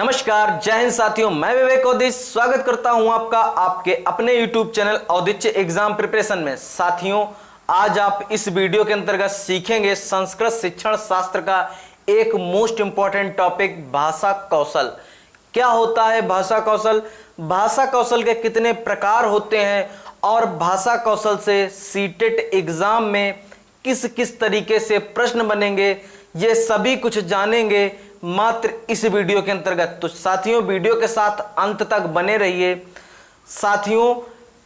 नमस्कार, जय हिंद साथियों। मैं विवेक औदिच स्वागत करता हूं आपका आपके अपने YouTube चैनल औदिच एग्जाम प्रिपरेशन में। साथियों, आज आप इस वीडियो के अंतर्गत सीखेंगे संस्कृत शिक्षण शास्त्र का एक मोस्ट इंपॉर्टेंट टॉपिक भाषा कौशल। क्या होता है भाषा कौशल, भाषा कौशल के कितने प्रकार होते हैं और भाषा कौशल से सीटेट एग्जाम में किस किस तरीके से प्रश्न बनेंगे, ये सभी कुछ जानेंगे मात्र इस वीडियो के अंतर्गत। तो साथियों, वीडियो के साथ अंत तक बने रहिए। साथियों,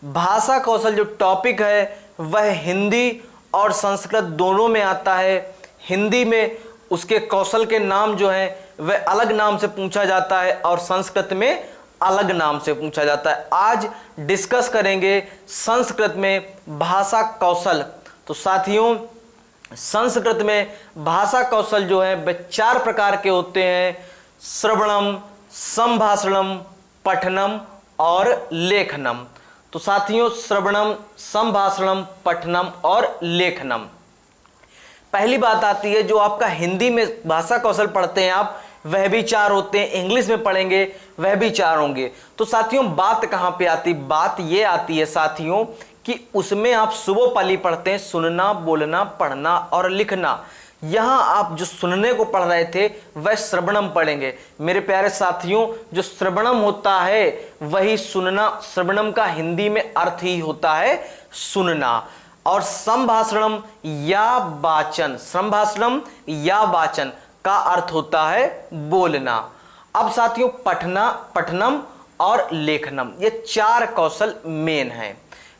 भाषा कौशल जो टॉपिक है वह हिंदी और संस्कृत दोनों में आता है। हिंदी में उसके कौशल के नाम जो है वह अलग नाम से पूछा जाता है और संस्कृत में अलग नाम से पूछा जाता है। आज डिस्कस करेंगे संस्कृत में भाषा कौशल। तो साथियों, संस्कृत में भाषा कौशल जो है वह 4 प्रकार के होते हैं: श्रवणम, संभाषणम, पठनम और लेखनम। तो साथियों, श्रवणम, संभाषणम, पठनम और लेखनम। पहली बात आती है, जो आपका हिंदी में भाषा कौशल पढ़ते हैं आप, वह भी 4 होते हैं। इंग्लिश में पढ़ेंगे वह भी 4 होंगे। तो साथियों, बात कहां पे आती, बात यह आती है साथियों कि उसमें आप सुबोपाली पढ़ते हैं, सुनना, बोलना, पढ़ना और लिखना। यहां आप जो सुनने को पढ़ रहे थे वह श्रवणम पढ़ेंगे। मेरे प्यारे साथियों, जो श्रवणम होता है वही सुनना, श्रवणम का हिंदी में अर्थ ही होता है सुनना। और संभाषणम या वाचन, संभाषणम या वाचन का अर्थ होता है बोलना। अब साथियों, पठना, पठनम और लेखनम, ये 4 कौशल मेन हैं।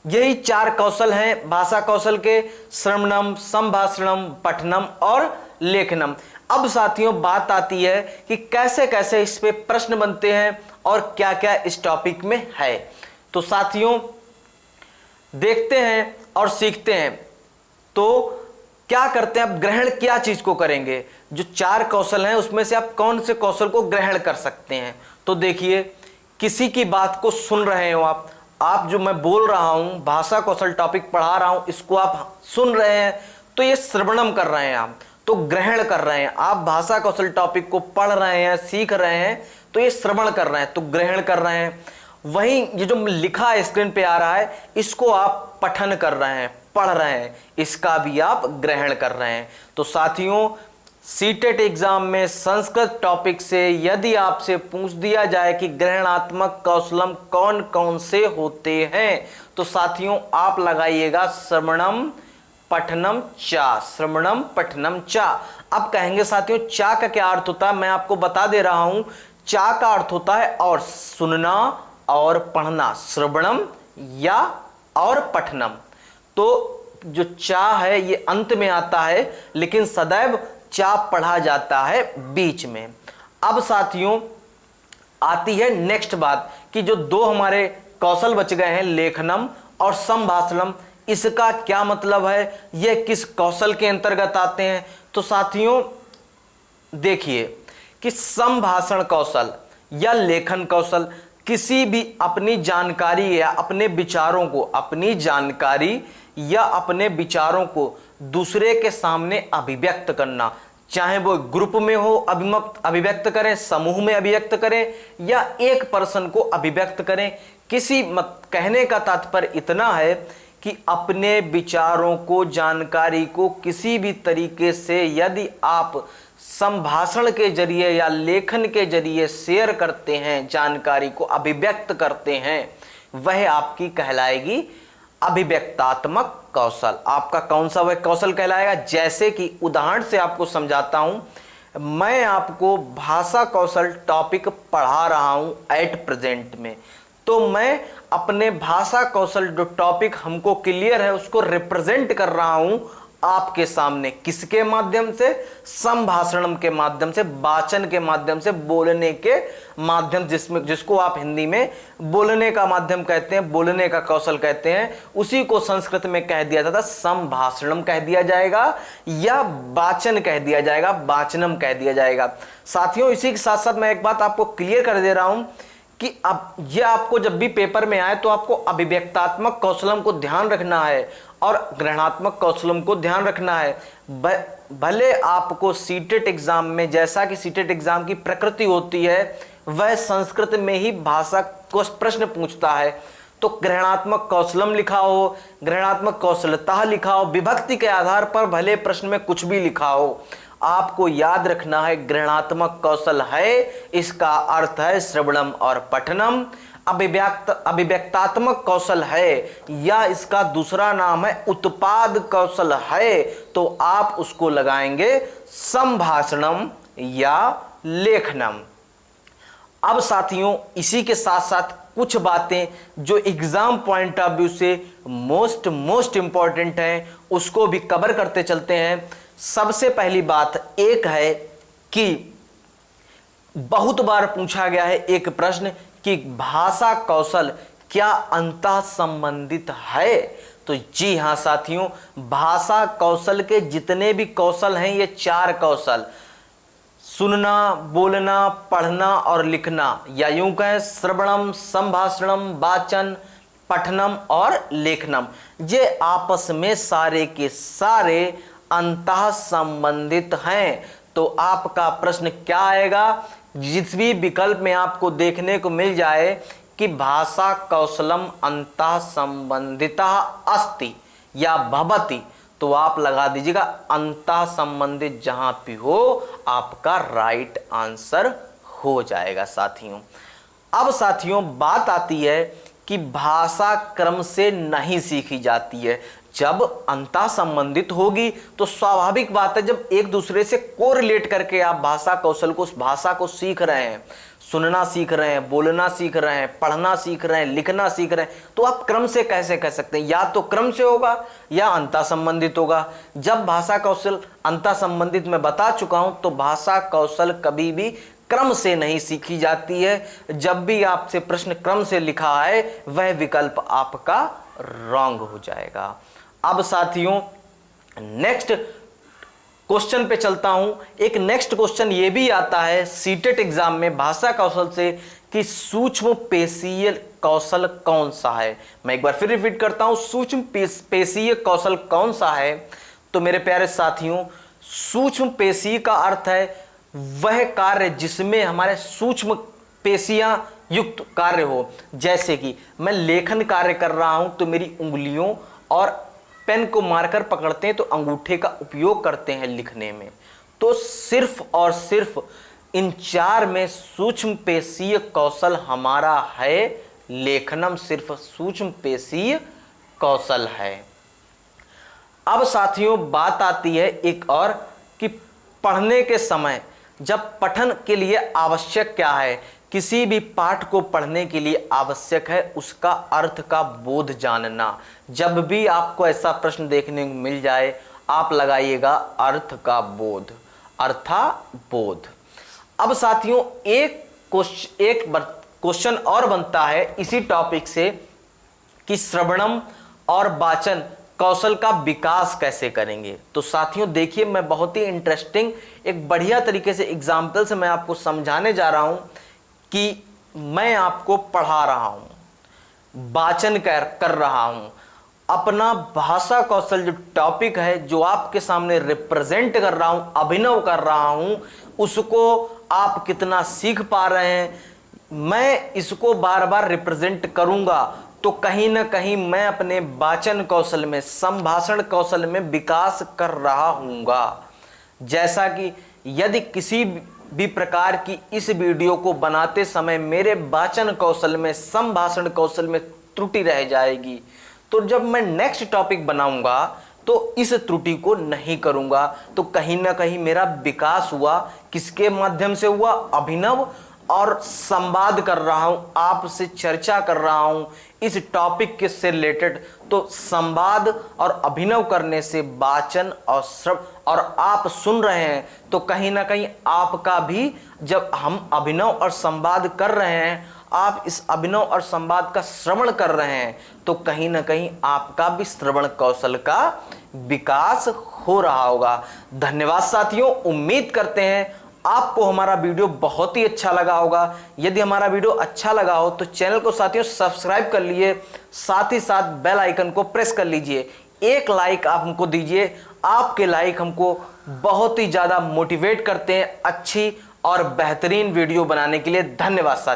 यही 4 कौशल हैं भाषा कौशल के: श्रवणम, संभाषणम, पठनम और लेखनम। अब साथियों, बात आती है कि कैसे कैसे इस पे प्रश्न बनते हैं और क्या क्या इस टॉपिक में है। तो साथियों, देखते हैं और सीखते हैं। तो क्या करते हैं, आप ग्रहण क्या चीज को करेंगे? जो 4 कौशल हैं उसमें से आप कौन से कौशल को ग्रहण कर सकते हैं? तो देखिए, किसी की बात को सुन रहे हो आप जो मैं बोल रहा हूं, भाषा कौशल टॉपिक पढ़ा रहा हूं, इसको आप सुन रहे हैं तो ये श्रवणम कर रहे हैं, आप तो ग्रहण कर रहे हैं। आप भाषा कौशल टॉपिक को पढ़ रहे हैं, सीख रहे हैं, तो ये श्रवण कर रहे हैं, तो ग्रहण कर रहे हैं। वहीं ये जो लिखा स्क्रीन पे आ रहा है, इसको आप पठन कर रहे हैं, पढ़ रहे हैं, इसका भी आप ग्रहण कर रहे हैं। तो साथियों, सीटेट एग्जाम में संस्कृत टॉपिक से यदि आपसे पूछ दिया जाए कि ग्रहणात्मक कौशलम कौन कौन से होते हैं, तो साथियों आप लगाइएगा श्रवणम, पठनम, चा, श्रवणम, पठनम, चा। अब कहेंगे साथियों, चा का क्या अर्थ होता है? मैं आपको बता दे रहा हूं। चा का अर्थ होता है और सुनना और पढ़ना, श्रवणम या और पठनम। तो जो चा है ये अंत में आता है, लेकिन सदैव चा पढ़ा जाता है बीच में। अब साथियों, आती है नेक्स्ट बात कि जो 2 हमारे कौशल बच गए हैं, लेखनम और संभाषणम, इसका क्या मतलब है, यह किस कौशल के अंतर्गत आते हैं? तो साथियों देखिए कि संभाषण कौशल या लेखन कौशल किसी भी अपनी जानकारी या अपने विचारों को, अपनी जानकारी या अपने विचारों को दूसरे के सामने अभिव्यक्त करना, चाहे वो ग्रुप में हो अभिव्यक्त करें, समूह में अभिव्यक्त करें या एक पर्सन को अभिव्यक्त करें। किसी कहने का तात्पर्य इतना है कि अपने विचारों को, जानकारी को किसी भी तरीके से यदि आप संभाषण के जरिए या लेखन के जरिए शेयर करते हैं, जानकारी को अभिव्यक्त करते हैं, वह आपकी कहलाएगी अभिव्यक्तात्मक कौशल। आपका कौन सा वह कौशल कहलाएगा? जैसे कि उदाहरण से आपको समझाता हूं। मैं आपको भाषा कौशल टॉपिक पढ़ा रहा हूं एट प्रेजेंट में, तो मैं अपने भाषा कौशल जो टॉपिक हमको क्लियर है उसको रिप्रेजेंट कर रहा हूं आपके सामने। किसके माध्यम से? संभाषण के माध्यम से, वाचन के माध्यम से, बोलने के माध्यम, जिसको आप हिंदी में बोलने का माध्यम कहते हैं, बोलने का कौशल कहते हैं, उसी को संस्कृत में कह दिया जाता है संभाषणम कह दिया जाएगा या वाचन कह दिया जाएगा, वाचनम कह दिया जाएगा। साथियों, इसी के साथ साथ मैं एक बात आपको क्लियर कर दे रहा हूं कि अब यह आपको जब भी पेपर में आए तो आपको अभिव्यक्तात्मक कौशलम को ध्यान रखना है और ग्रहणात्मक कौशलम को ध्यान रखना है। भले आपको सीटेट एग्जाम में, जैसा कि सीटेट एग्जाम की प्रकृति होती है, वह संस्कृत में ही भाषा को प्रश्न पूछता है। तो ग्रहणात्मक कौशलम लिखा हो, ग्रहणात्मक कौशलता लिखा हो, विभक्ति के आधार पर भले प्रश्न में कुछ भी लिखा हो, आपको याद रखना है ग्रहणात्मक कौशल है, इसका अर्थ है श्रवणम और पठनम। अभिव्यक्तात्मक कौशल है या इसका दूसरा नाम है उत्पाद कौशल है, तो आप उसको लगाएंगे संभाषणम या लेखनम। अब साथियों इसी के साथ साथ कुछ बातें जो एग्जाम पॉइंट ऑफ व्यू से मोस्ट इंपॉर्टेंट हैं उसको भी कवर करते चलते हैं। सबसे पहली बात एक है कि बहुत बार पूछा गया है एक प्रश्न कि भाषा कौशल क्या अंतः संबंधित है? तो जी हां साथियों, भाषा कौशल के जितने भी कौशल हैं ये 4 कौशल, सुनना, बोलना, पढ़ना और लिखना, या यूं कहें श्रवणम, संभाषणम, वाचन, पठनम और लेखनम, ये आपस में सारे के सारे अंतः संबंधित हैं। तो आपका प्रश्न क्या आएगा? जिस भी विकल्प में आपको देखने को मिल जाए कि भाषा कौशलम अंतः संबंधिता अस्ति या भवति, तो आप लगा दीजिएगा अंतः संबंधित, जहां भी हो आपका राइट आंसर हो जाएगा साथियों। अब साथियों बात आती है कि भाषा क्रम से नहीं सीखी जाती है। जब अंतः संबंधित होगी तो स्वाभाविक बात है, जब एक दूसरे से कोरिलेट करके आप भाषा कौशल को, उस भाषा को सीख रहे हैं, सुनना सीख रहे हैं, बोलना सीख रहे हैं, पढ़ना सीख रहे हैं, लिखना सीख रहे हैं, तो आप क्रम से कैसे कह सकते हैं? या तो क्रम से होगा या अंतः संबंधित होगा। जब भाषा कौशल अंतः संबंधित मैं बता चुका हूं, तो भाषा कौशल कभी भी क्रम से नहीं सीखी जाती है। जब भी आपसे प्रश्न क्रम से लिखा है वह विकल्प आपका रॉन्ग हो जाएगा। अब साथियों नेक्स्ट क्वेश्चन पे चलता हूं। एक नेक्स्ट क्वेश्चन ये भी आता है सीटेट एग्जाम में भाषा कौशल से कि सूक्ष्म पेशीय कौशल कौन सा है। मैं एक बार फिर रिपीट करता हूं, सूक्ष्म पेशीय कौशल कौन सा है? तो मेरे प्यारे साथियों, सूक्ष्म पेशी का अर्थ है वह कार्य जिसमें हमारे सूक्ष्म पेशियां युक्त कार्य हो। जैसे कि मैं लेखन कार्य कर रहा हूं तो मेरी उंगलियों और पेन को मारकर पकड़ते हैं तो अंगूठे का उपयोग करते हैं लिखने में। तो सिर्फ और सिर्फ इन 4 में सूक्ष्म पेशीय कौशल हमारा है लेखनम, सिर्फ सूक्ष्म पेशीय कौशल है। अब साथियों बात आती है एक और कि पढ़ने के समय जब पठन के लिए आवश्यक क्या है? किसी भी पाठ को पढ़ने के लिए आवश्यक है उसका अर्थ का बोध जानना। जब भी आपको ऐसा प्रश्न देखने को मिल जाए आप लगाइएगा अर्थ का बोध, बोध। अब साथियों एक क्वेश्चन और बनता है इसी टॉपिक से कि श्रवणम और वाचन कौशल का विकास कैसे करेंगे। तो साथियों देखिए, मैं बहुत ही इंटरेस्टिंग एक बढ़िया तरीके से एग्जाम्पल से मैं आपको समझाने जा रहा हूं कि मैं आपको पढ़ा रहा हूं, वाचन कर रहा हूं, अपना भाषा कौशल जो टॉपिक है जो आपके सामने रिप्रेजेंट कर रहा हूं, अभिनव कर रहा हूं, उसको आप कितना सीख पा रहे हैं। मैं इसको बार बार रिप्रेजेंट करूंगा तो कहीं ना कहीं मैं अपने वाचन कौशल में, संभाषण कौशल में विकास कर रहा हूंगा। जैसा कि यदि किसी भी प्रकार की इस वीडियो को बनाते समय मेरे वाचन कौशल में, संभाषण कौशल में त्रुटि रह जाएगी, तो जब मैं नेक्स्ट टॉपिक बनाऊंगा तो इस त्रुटि को नहीं करूंगा। तो कहीं ना कहीं मेरा विकास हुआ, किसके माध्यम से हुआ? अभिनव और संवाद कर रहा हूं, आपसे चर्चा कर रहा हूं इस टॉपिक के से रिलेटेड। तो संवाद और अभिनव करने से वाचन और श्रवण, और आप सुन रहे हैं तो कहीं ना कहीं आपका भी, जब हम अभिनव और संवाद कर रहे हैं, आप इस अभिनव और संवाद का श्रवण कर रहे हैं, तो कहीं ना कहीं आपका भी श्रवण कौशल का विकास हो रहा होगा। धन्यवाद साथियों, उम्मीद करते हैं आपको हमारा वीडियो बहुत ही अच्छा लगा होगा। यदि हमारा वीडियो अच्छा लगा हो तो चैनल को साथियों सब्सक्राइब कर लीजिए, साथ ही साथ बेल आइकन को प्रेस कर लीजिए। एक लाइक आप हमको दीजिए, आपके लाइक हमको बहुत ही ज़्यादा मोटिवेट करते हैं अच्छी और बेहतरीन वीडियो बनाने के लिए धन्यवाद साथियों।